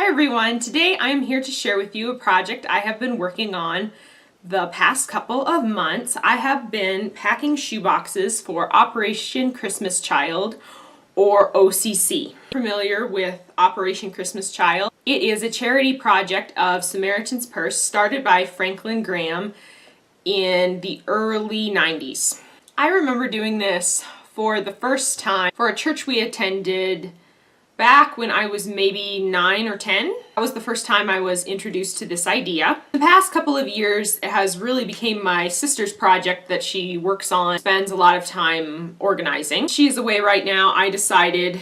Hi everyone, today I am here to share with you a project I have been working on the past couple of months. I have been packing shoe boxes for Operation Christmas Child, or OCC. Familiar with Operation Christmas Child? It is a charity project of Samaritans Purse started by Franklin Graham in the early 90s. I remember doing this for the first time for a church we attended back when I was maybe 9 or 10. That was the first time I was introduced to this idea. The past couple of years, it has really become my sister's project that she works on, spends a lot of time organizing. She is away right now. I decided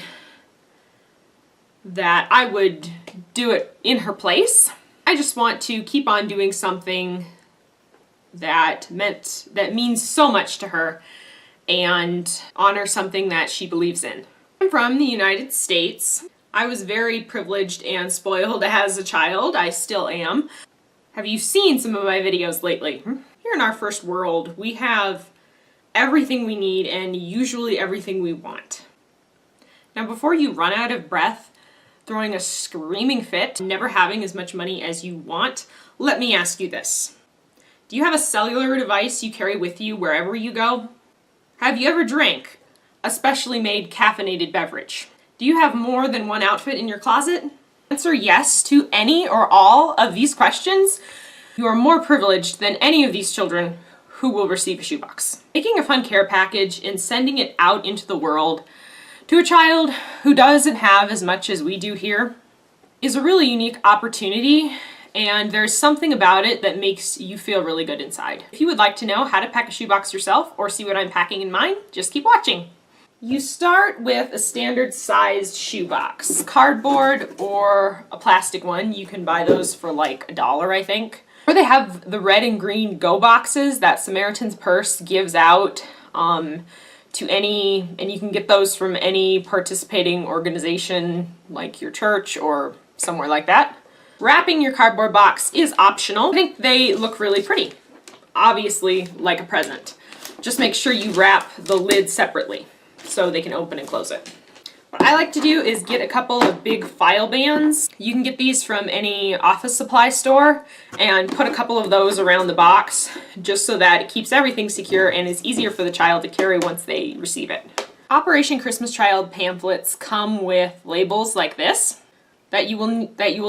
that I would do it in her place. I just want to keep on doing something that means so much to her and honor something that she believes in. I'm from the United States. I was very privileged and spoiled as a child. I still am. Have you seen some of my videos lately? Here in our first world, we have everything we need and usually everything we want. Now, before you run out of breath, throwing a screaming fit, never having as much money as you want, let me ask you this. Do you have a cellular device you carry with you wherever you go? Have you ever drank a specially made caffeinated beverage? Do you have more than one outfit in your closet? Answer yes to any or all of these questions. You are more privileged than any of these children who will receive a shoebox. Making a fun care package and sending it out into the world to a child who doesn't have as much as we do here is a really unique opportunity, and there's something about it that makes you feel really good inside. If you would like to know how to pack a shoebox yourself or see what I'm packing in mine, just keep watching. You start with a standard sized shoebox, cardboard or a plastic one. You can buy those for like $1, I think. Or they have the red and green go boxes that Samaritans Purse gives out to any, and you can get those from any participating organization like your church or somewhere like that. Wrapping your cardboard box is optional. I think they look really pretty, obviously like a present. Just make sure you wrap the lid separately so they can open and close it. What I like to do is get a couple of big file bands. You can get these from any office supply store and put a couple of those around the box just so that it keeps everything secure and is easier for the child to carry once they receive it. Operation Christmas Child pamphlets come with labels like this that you will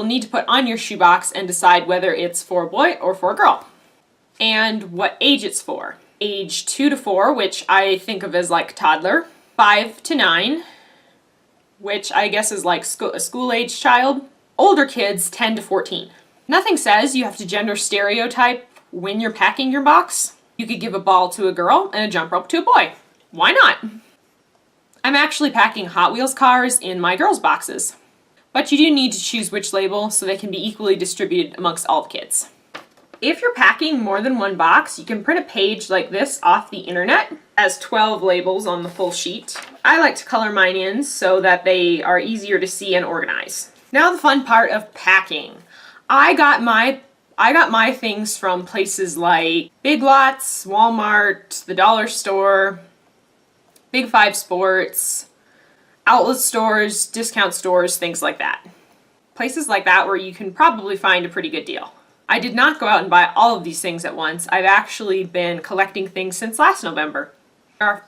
need to put on your shoebox and decide whether it's for a boy or for a girl and what age it's for. Age 2 to 4, which I think of as like toddler. 5 to 9, which I guess is like a school-age child. Older kids, 10 to 14. Nothing says you have to gender stereotype when you're packing your box. You could give a ball to a girl and a jump rope to a boy. Why not? I'm actually packing Hot Wheels cars in my girls' boxes. But you do need to choose which label so they can be equally distributed amongst all the kids. If you're packing more than one box, you can print a page like this off the internet. It has 12 labels on the full sheet. I like to color mine in so that they are easier to see and organize. Now the fun part of packing. I got my things from places like Big Lots, Walmart, the dollar store, Big 5 Sports, outlet stores, discount stores, things like that. Places like that where you can probably find a pretty good deal. I did not go out and buy all of these things at once. I've actually been collecting things since last November. There are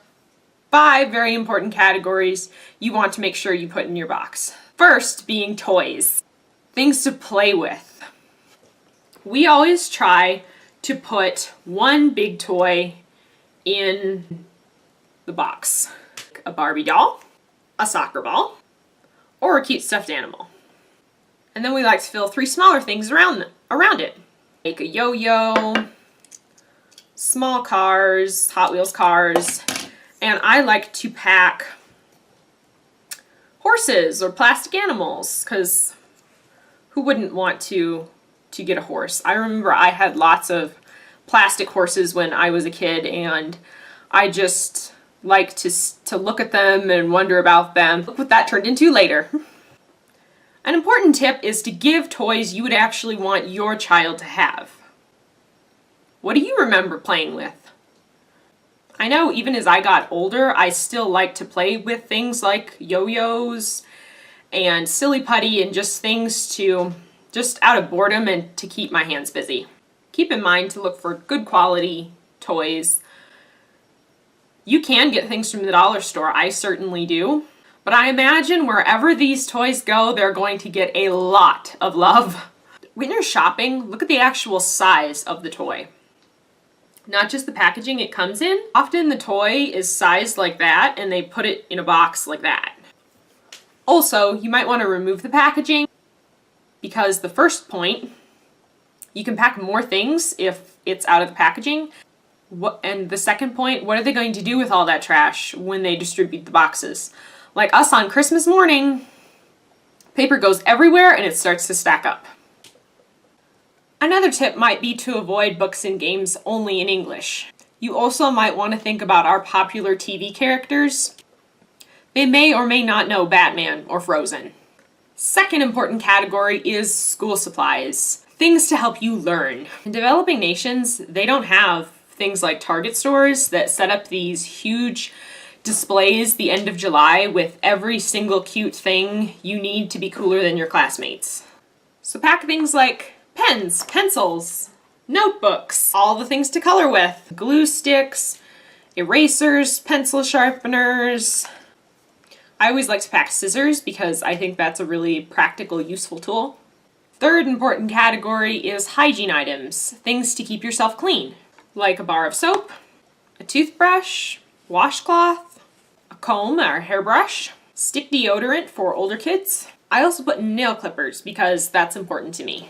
5 very important categories you want to make sure you put in your box. First being toys. Things to play with. We always try to put one big toy in the box. A Barbie doll, a soccer ball, or a cute stuffed animal. And then we like to fill 3 smaller things around it. Like a yo-yo, small cars, Hot Wheels cars, and I like to pack horses or plastic animals, because who wouldn't want to get a horse? I remember I had lots of plastic horses when I was a kid, and I just like to look at them and wonder about them. Look what that turned into later. An important tip is to give toys you would actually want your child to have. What do you remember playing with? I know even as I got older, I still like to play with things like yo-yos and silly putty and just things to, just out of boredom and to keep my hands busy. Keep in mind to look for good quality toys. You can get things from the dollar store, I certainly do, but I imagine wherever these toys go, they're going to get a lot of love. When you're shopping, look at the actual size of the toy. Not just the packaging it comes in. Often the toy is sized like that and they put it in a box like that. Also, you might want to remove the packaging because the first point, you can pack more things if it's out of the packaging. And the second point, what are they going to do with all that trash when they distribute the boxes? Like us on Christmas morning, paper goes everywhere and it starts to stack up. Another tip might be to avoid books and games only in English. You also might want to think about our popular TV characters. They may or may not know Batman or Frozen. Second important category is school supplies. Things to help you learn. In developing nations, they don't have things like Target stores that set up these huge displays the end of July with every single cute thing you need to be cooler than your classmates. So pack things like pens, pencils, notebooks, all the things to color with, glue sticks, erasers, pencil sharpeners. I always like to pack scissors because I think that's a really practical, useful tool. Third important category is hygiene items, things to keep yourself clean, like a bar of soap, a toothbrush, washcloth, a comb or hairbrush, stick deodorant for older kids. I also put nail clippers because that's important to me.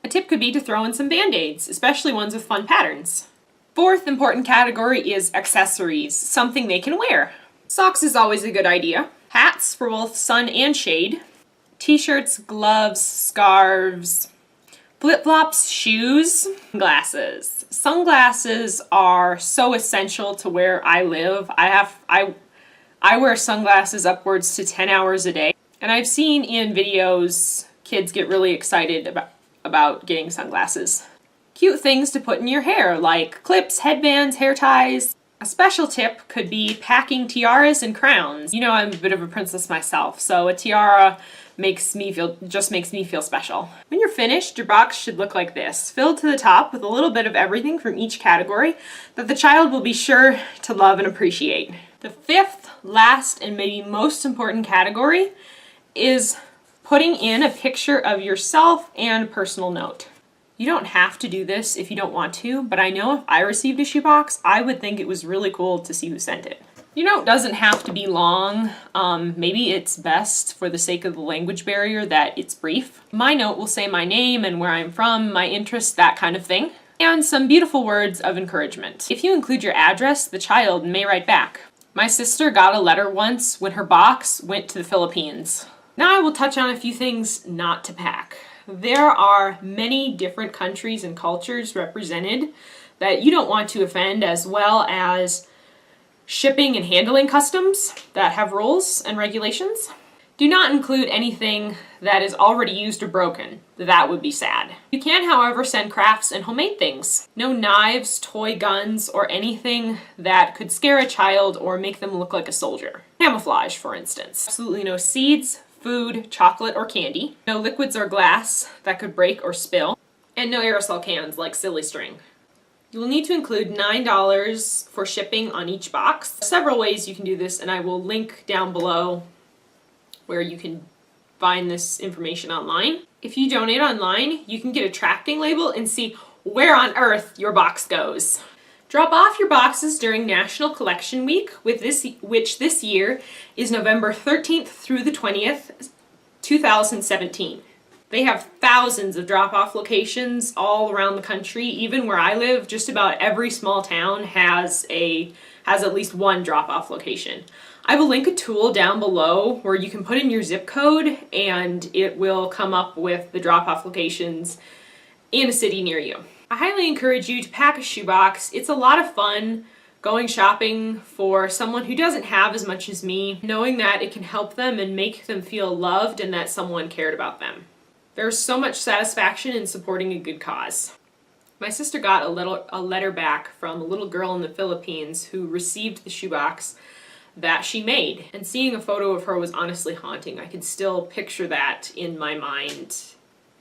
A tip could be to throw in some band-aids, especially ones with fun patterns. Fourth important category is accessories, something they can wear. Socks is always a good idea. Hats for both sun and shade. T-shirts, gloves, scarves, flip-flops, shoes, glasses. Sunglasses are so essential to where I live. I wear sunglasses upwards to 10 hours a day. And I've seen in videos kids get really excited about getting sunglasses. Cute things to put in your hair like clips, headbands, hair ties. A special tip could be packing tiaras and crowns. You know I'm a bit of a princess myself, so a tiara makes me feel special. When you're finished, your box should look like this, filled to the top with a little bit of everything from each category that the child will be sure to love and appreciate. The fifth, last, and maybe most important category is putting in a picture of yourself and a personal note. You don't have to do this if you don't want to, but I know if I received a shoebox, I would think it was really cool to see who sent it. Your note doesn't have to be long. Maybe it's best for the sake of the language barrier that it's brief. My note will say my name and where I'm from, my interests, that kind of thing, and some beautiful words of encouragement. If you include your address, the child may write back. My sister got a letter once when her box went to the Philippines. Now I will touch on a few things not to pack. There are many different countries and cultures represented that you don't want to offend, as well as shipping and handling customs that have rules and regulations. Do not include anything that is already used or broken. That would be sad. You can, however, send crafts and homemade things. No knives, toy guns, or anything that could scare a child or make them look like a soldier. Camouflage, for instance. Absolutely no seeds, food, chocolate, or candy. No liquids or glass that could break or spill. And no aerosol cans like silly string. You will need to include $9 for shipping on each box. Several ways you can do this, and I will link down below where you can find this information online. If you donate online, you can get a tracking label and see where on earth your box goes. Drop off your boxes during National Collection Week, which this year is November 13th through the 20th, 2017. They have thousands of drop-off locations all around the country. Even where I live, just about every small town has at least one drop-off location. I will link a tool down below where you can put in your zip code and it will come up with the drop-off locations in a city near you. I highly encourage you to pack a shoebox. It's a lot of fun going shopping for someone who doesn't have as much as me, knowing that it can help them and make them feel loved and that someone cared about them. There's so much satisfaction in supporting a good cause. My sister got a letter back from a little girl in the Philippines who received the shoebox that she made. And seeing a photo of her was honestly haunting. I can still picture that in my mind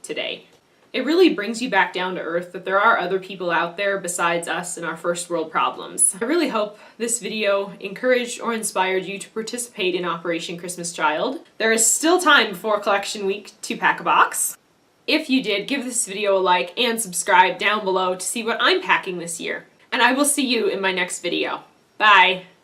today. It really brings you back down to earth that there are other people out there besides us and our first world problems. I really hope this video encouraged or inspired you to participate in Operation Christmas Child. There is still time before collection week to pack a box. If you did, give this video a like and subscribe down below to see what I'm packing this year. And I will see you in my next video. Bye!